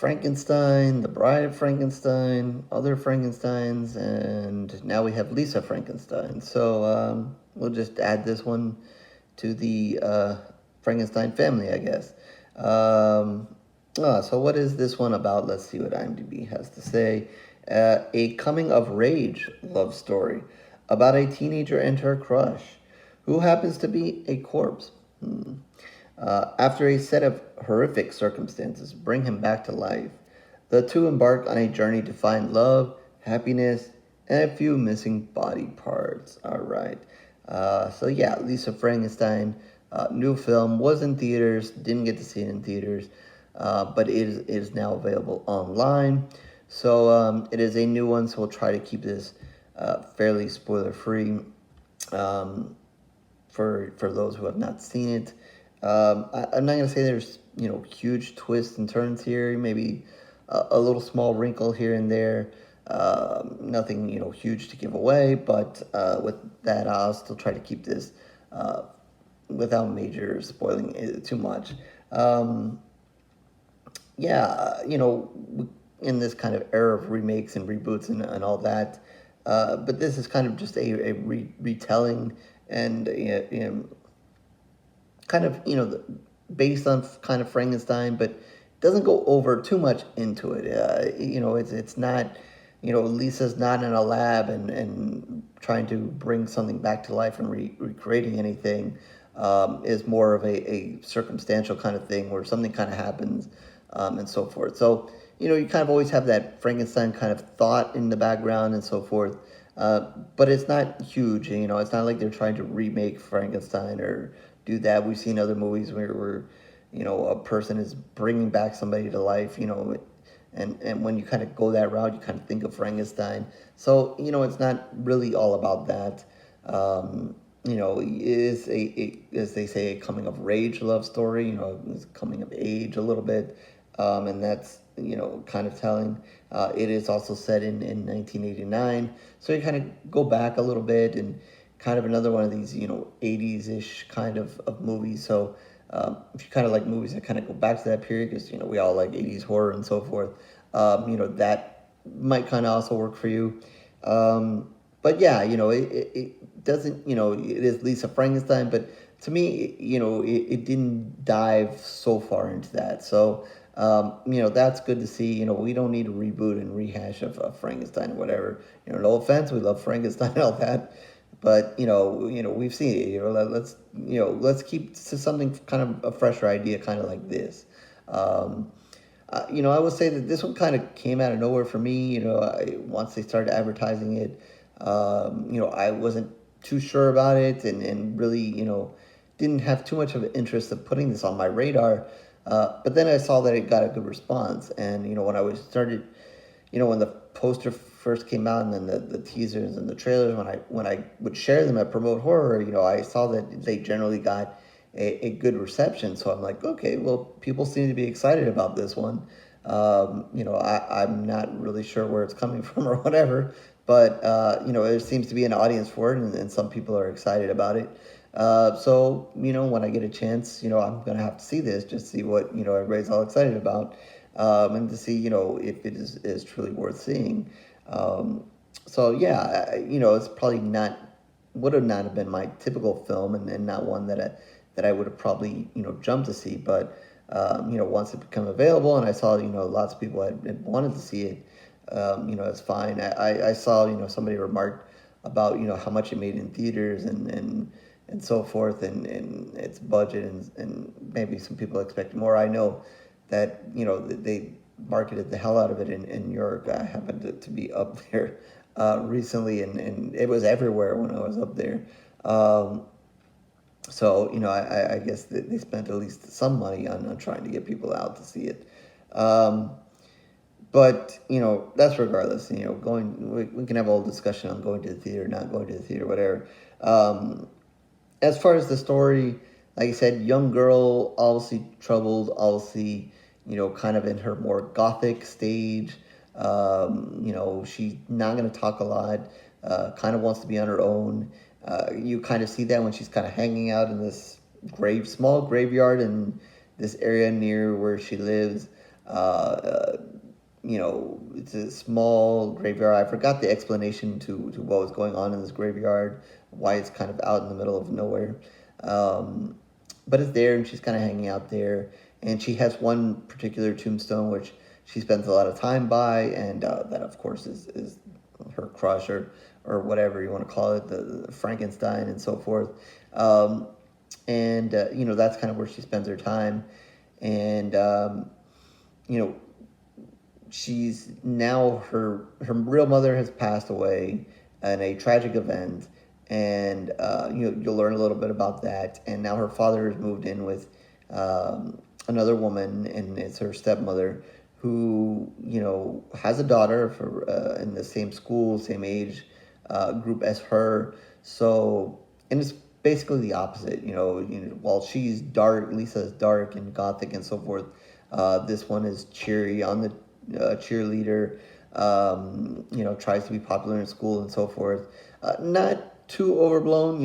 Frankenstein, the Bride of Frankenstein, other Frankensteins, and now we have Lisa Frankenstein. So we'll just add this one to the Frankenstein family, I guess. Um, so what is this one about? Let's see what IMDb has to say. A coming of rage love story about a teenager and her crush, who happens to be a corpse. After a set of horrific circumstances bring him back to life, the two embark on a journey to find love, happiness, and a few missing body parts. All right. So yeah, Lisa Frankenstein, new film, was in theaters. Didn't get to see it in theaters, but it is now available online. So it is a new one. So we'll try to keep this fairly spoiler free for those who have not seen it. I'm not gonna say there's huge twists and turns here. Maybe a little small wrinkle here and there. Nothing huge to give away, but with that, I'll still try to keep this without major spoiling it too much. Yeah, in this kind of era of remakes and reboots and all that. But this is kind of just a retelling and kind of based on kind of Frankenstein, but doesn't go over too much into it. It's not Lisa's not in a lab and trying to bring something back to life and recreating anything. Is more of a circumstantial kind of thing where something kind of happens and so forth. So you kind of always have that Frankenstein kind of thought in the background and so forth. But it's not huge. It's not like they're trying to remake Frankenstein or do that. We've seen other movies where a person is bringing back somebody to life. And when you kind of go that route, you kind of think of Frankenstein. So it's not really all about that. It is as they say, a coming of rage love story. It's coming of age a little bit, and that's kind of telling. It is also set in 1989, so you kind of go back a little bit and kind of another one of these 80s-ish kind of movies. So if you kind of like movies that kind of go back to that period, because we all like 80s horror and so forth, that might kind of also work for you. But yeah, it doesn't, it is Lisa Frankenstein, but to me, it didn't dive so far into that. So, that's good to see. We don't need a reboot and rehash of Frankenstein or whatever. No offense, we love Frankenstein and all that, but we've seen it. Let's keep to something kind of a fresher idea, kind of like this. I would say that this one kind of came out of nowhere for me. Once they started advertising it, I wasn't too sure about it and really, didn't have too much of an interest of putting this on my radar. But then I saw that it got a good response. And, when I was started, when the poster first came out and then the teasers and the trailers, when I would share them at Promote Horror, I saw that they generally got a good reception. So I'm like, okay, well, people seem to be excited about this one. I'm not really sure where it's coming from or whatever, but, there seems to be an audience for it, and some people are excited about it. So, when I get a chance, I'm going to have to see this, just see what, everybody's all excited about, and to see, if it is truly worth seeing. So, yeah, it's probably would have not have been my typical film and not one that I would have probably, jumped to see. But, once it became available and I saw, lots of people had wanted to see it, it's fine. I saw, somebody remarked about, how much it made in theaters and so forth and its budget and maybe some people expect more. I know that, they marketed the hell out of it in New York. I happened to be up there recently and it was everywhere when I was up there. So, I guess they spent at least some money on trying to get people out to see it. But, that's regardless. We can have a whole discussion on going to the theater, not going to the theater, whatever. As far as the story, like I said, young girl, obviously troubled, obviously, kind of in her more gothic stage. She's not going to talk a lot, kind of wants to be on her own. You kind of see that when she's kind of hanging out in this small graveyard in this area near where she lives. It's a small graveyard. I forgot the explanation to what was going on in this graveyard, why it's kind of out in the middle of nowhere. Um, but it's there, and she's kind of hanging out there. And she has one particular tombstone which she spends a lot of time by, and that, of course, is her crush, or whatever you want to call it, the Frankenstein and so forth. Um, and that's kind of where she spends her time. And you know she's now, her real mother has passed away in a tragic event, and you'll learn a little bit about that. And now her father has moved in with another woman, and it's her stepmother, who has a daughter for in the same school, same age group as her. So, and it's basically the opposite. While she's dark, Lisa's dark and gothic and so forth. This one is cheery, on the cheerleader. Tries to be popular in school and so forth. Not too overblown.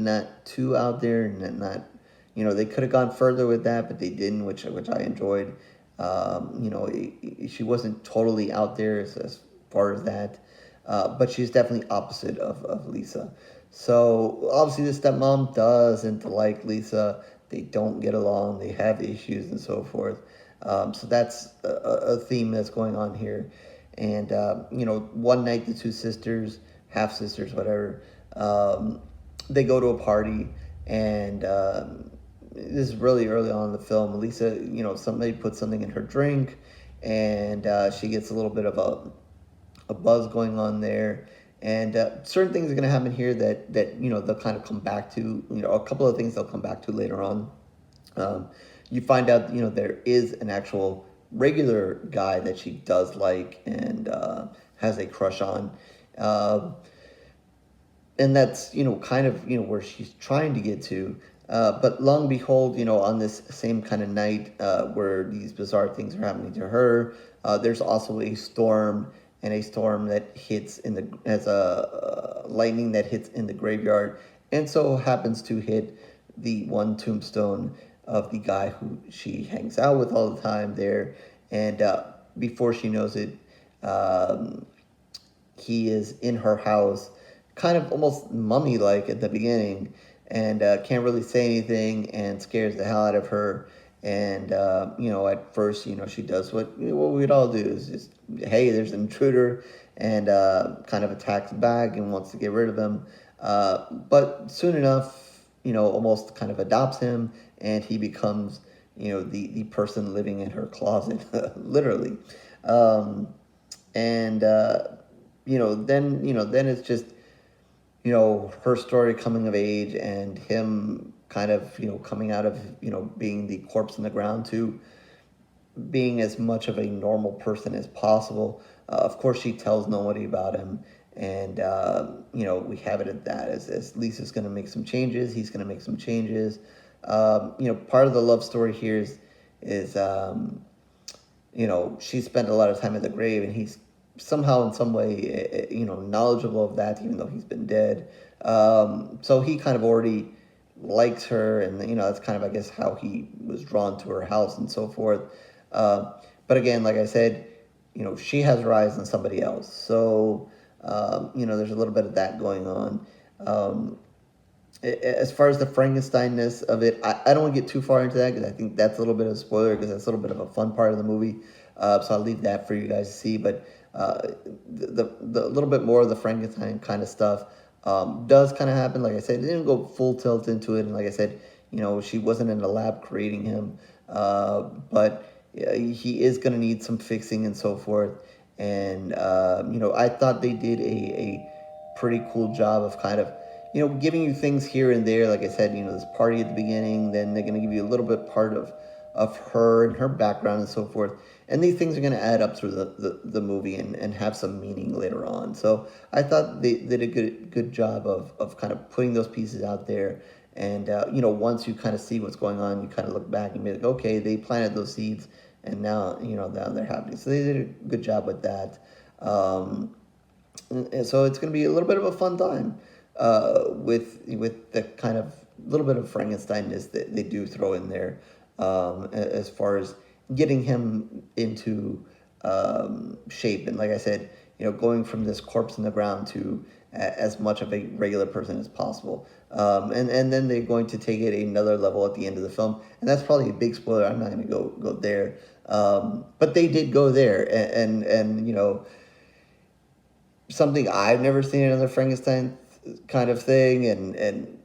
Not too out there, and not. They could have gone further with that, but they didn't, which I enjoyed. She wasn't totally out there as far as that, but she's definitely opposite of Lisa. So obviously, the stepmom doesn't like Lisa. They don't get along. They have issues and so forth. So that's a theme that's going on here. And one night the two sisters, half sisters, whatever, they go to a party, and this is really early on in the film. Lisa, somebody puts something in her drink, and she gets a little bit of a buzz going on there. And certain things are going to happen here that they'll kind of come back to. A couple of things they'll come back to later on. You find out there is an actual regular guy that she does like, and has a crush on. And that's kind of where she's trying to get to. But long and behold, on this same kind of night where these bizarre things are happening to her, there's also a storm, and a storm that hits as a lightning that hits in the graveyard, and so happens to hit the one tombstone of the guy who she hangs out with all the time there. And before she knows it, he is in her house, kind of almost mummy-like at the beginning, and can't really say anything, and scares the hell out of her. And at first, she does what we'd all do, is just, hey, there's an intruder, and kind of attacks back and wants to get rid of him. But soon enough, almost kind of adopts him, and he becomes the person living in her closet, literally. And then it's just her story coming of age, and him kind of coming out of being the corpse in the ground to being as much of a normal person as possible. Of course, she tells nobody about him, and we have it at that. As Lisa's going to make some changes, he's going to make some changes. Part of the love story here is she spent a lot of time at the grave, and he's somehow in some way knowledgeable of that, even though he's been dead. So he kind of already likes her, and that's kind of, I guess, how he was drawn to her house and so forth. But again, like I said, she has her eyes on somebody else, so there's a little bit of that going on. As far as the Frankenstein-ness of it, I don't want to get too far into that, because I think that's a little bit of a spoiler, because that's a little bit of a fun part of the movie. So I'll leave that for you guys to see. But the little bit more of the Frankenstein kind of stuff does kind of happen. Like I said, it didn't go full tilt into it, and like I said, she wasn't in the lab creating him, but he is going to need some fixing and so forth. And I thought they did a pretty cool job of kind of giving you things here and there. Like I said, this party at the beginning, then they're going to give you a little bit part of her and her background and so forth. And these things are going to add up through the movie and have some meaning later on. So I thought they did a good job of kind of putting those pieces out there. And, once you kind of see what's going on, you kind of look back and be like, okay, they planted those seeds, and now they're happening. So they did a good job with that. And so it's going to be a little bit of a fun time with the kind of little bit of Frankenstein-ness that they do throw in there, as far as getting him into shape. And like I said, going from this corpse in the ground to as much of a regular person as possible. And then they're going to take it another level at the end of the film. And that's probably a big spoiler. I'm not going to go there. But they did go there. And something I've never seen another Frankenstein kind of thing, and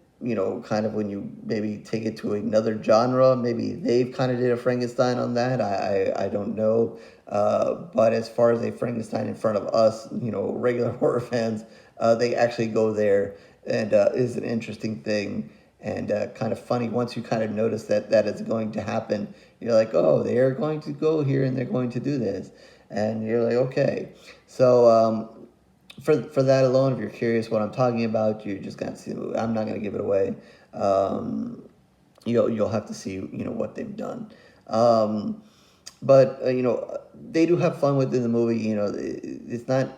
kind of when you maybe take it to another genre, maybe they've kind of did a Frankenstein on that. I don't know, but as far as a Frankenstein in front of us, regular horror fans, they actually go there, and is an interesting thing. And kind of funny once you kind of notice that is going to happen. You're like, oh, they're going to go here and they're going to do this, and you're like, okay. So for that alone, if you're curious what I'm talking about, you're just gonna see. I'm not gonna give it away. You'll have to see what they've done. But they do have fun within the movie. It's not.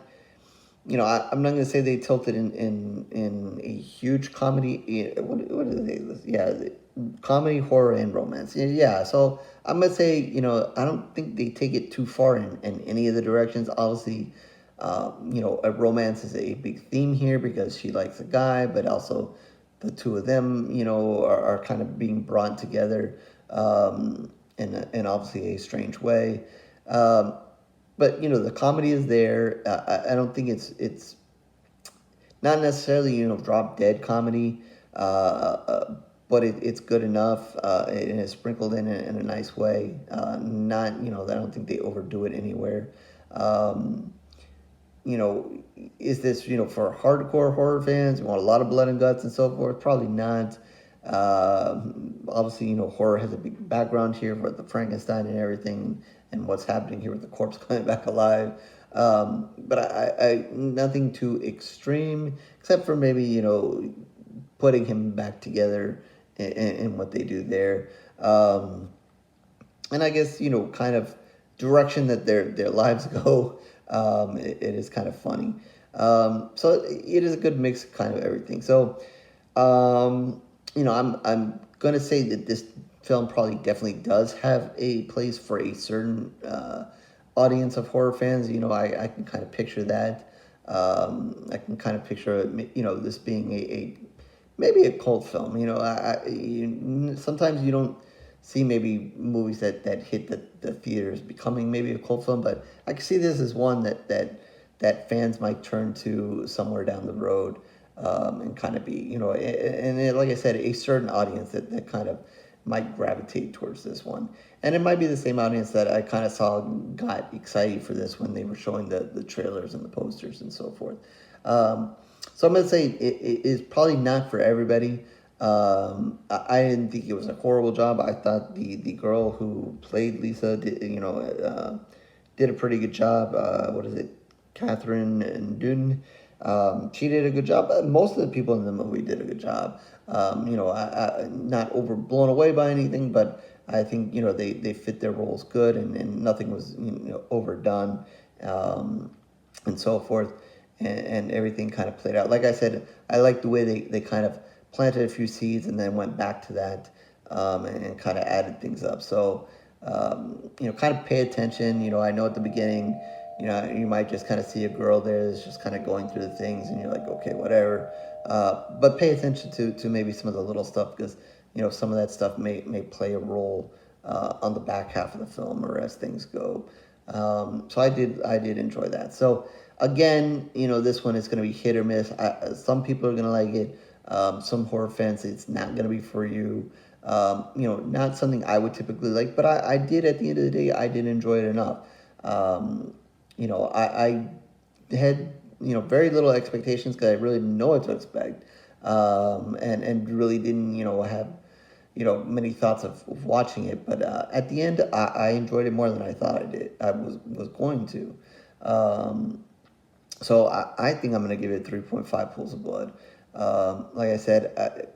I'm not gonna say they tilted in a huge comedy. What do they? Yeah, comedy, horror, and romance. Yeah. So I'm gonna say I don't think they take it too far in any of the directions. Obviously, a romance is a big theme here because she likes a guy, but also the two of them, are kind of being brought together in obviously a strange way. Um, but the comedy is there. I don't think it's not necessarily drop dead comedy, but it's good enough and it's sprinkled in a nice way. Not I don't think they overdo it anywhere. Um, is this, for hardcore horror fans? You want a lot of blood and guts and so forth? Probably not. Obviously, horror has a big background here with the Frankenstein and everything and what's happening here with the corpse coming back alive. But I nothing too extreme, except for maybe, putting him back together in what they do there. And I guess kind of direction that their lives go. It is kind of funny. So it is a good mix of kind of everything. So I'm gonna say that this film probably definitely does have a place for a certain audience of horror fans. I can kind of picture that. I can kind of picture this being a maybe a cult film. Sometimes you don't see maybe movies that hit the theaters becoming maybe a cult film, but I can see this as one that fans might turn to somewhere down the road, and kind of be, like I said, a certain audience that kind of might gravitate towards this one. And it might be the same audience that I kind of saw got excited for this when they were showing the trailers and the posters and so forth. So I'm going to say it is probably not for everybody. I didn't think it was a horrible job. I thought the girl who played Lisa did a pretty good job. What is it? Kathryn and Dune. She did a good job. Most of the people in the movie did a good job. I not over blown away by anything, but I think they fit their roles good, and nothing was overdone, and so forth, and everything kind of played out. Like I said, I like the way they kind of planted a few seeds and then went back to that, and kind of added things up. So kind of pay attention. I know at the beginning, you might just kind of see a girl there that's just kind of going through the things, and you're like, okay, whatever. But pay attention to maybe some of the little stuff, because some of that stuff may play a role on the back half of the film or as things go. So I did enjoy that. So again, this one is going to be hit or miss. Some people are going to like it. Some horror fans, it's not going to be for you. Not something I would typically like, but I did, at the end of the day, I did enjoy it enough. I had, very little expectations because I really didn't know what to expect. And really didn't, have, many thoughts of watching it. But at the end, I enjoyed it more than I thought I was going to. So I think I'm going to give it 3.5 pools of blood. Like I said,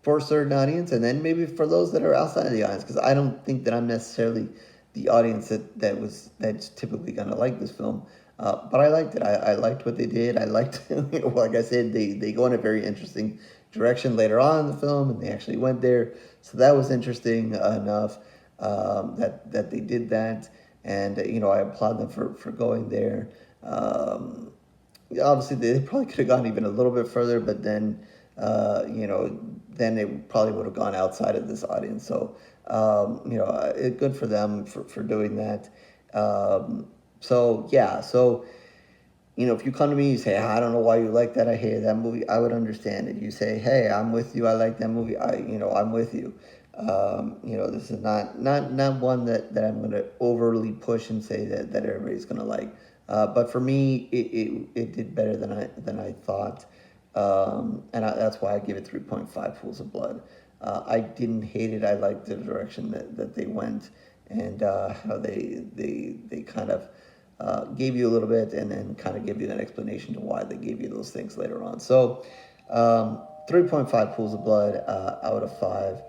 for a certain audience, and then maybe for those that are outside of the audience, because I don't think that I'm necessarily the audience that's typically going to like this film. But I liked it. I liked what they did. I liked, like I said, they go in a very interesting direction later on in the film, and they actually went there. So that was interesting enough. that they did that, and I applaud them for going there. Obviously, they probably could have gone even a little bit further, but then then they probably would have gone outside of this audience. So good for them for doing that. So yeah, so if you come to me and you say, I don't know why you like that, I hated that movie, I would understand it. You say, hey, I'm with you, I like that movie, I'm with you. This is not one that I'm going to overly push and say that everybody's going to like. But for me, it did better than I thought. That's why I give it 3.5 pools of blood. I didn't hate it. I liked the direction that they went, and how they kind of gave you a little bit, and then kind of give you an explanation to why they gave you those things later on. So 3.5 pools of blood out of 5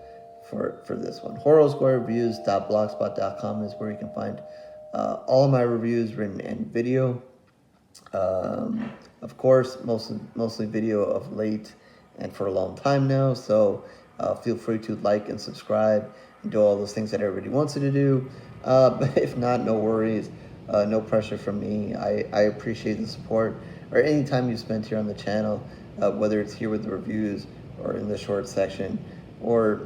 for this one. horrorsquarereviews.blogspot.com is where you can find all of my reviews, written and video. Of course, mostly video of late and for a long time now. So feel free to like and subscribe and do all those things that everybody wants you to do. But if not, no worries. No pressure from me. I appreciate the support, or any time you spend here on the channel, whether it's here with the reviews or in the short section or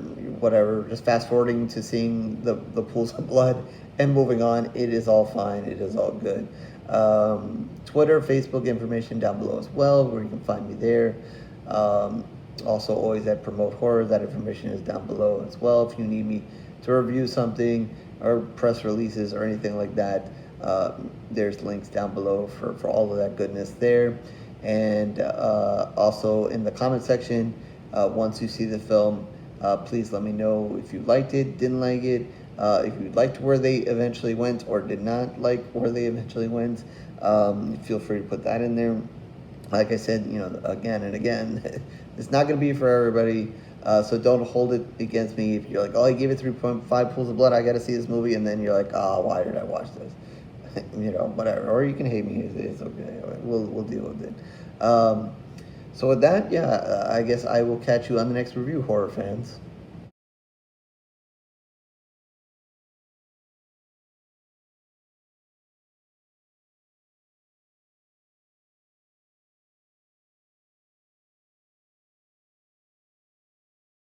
whatever. Just fast forwarding to seeing the pools of blood and moving on. It is all fine. It is all good. Twitter, Facebook information down below as well, where you can find me there. Also, always at Promote Horror. That information is down below as well. If you need me to review something or press releases or anything like that, there's links down below for all of that goodness there. And also in the comment section, once you see the film, please let me know if you liked it, didn't like it, if you liked where they eventually went or did not like where they eventually went. Feel free to put that in there. Like I said, again and again, it's not going to be for everybody. So don't hold it against me if you're like, oh, I gave it 3.5 pools of blood, I got to see this movie, and then you're like, oh, why did I watch this? Whatever. Or you can hate me. It's okay. We'll deal with it. So with that, yeah, I guess I will catch you on the next review, horror fans.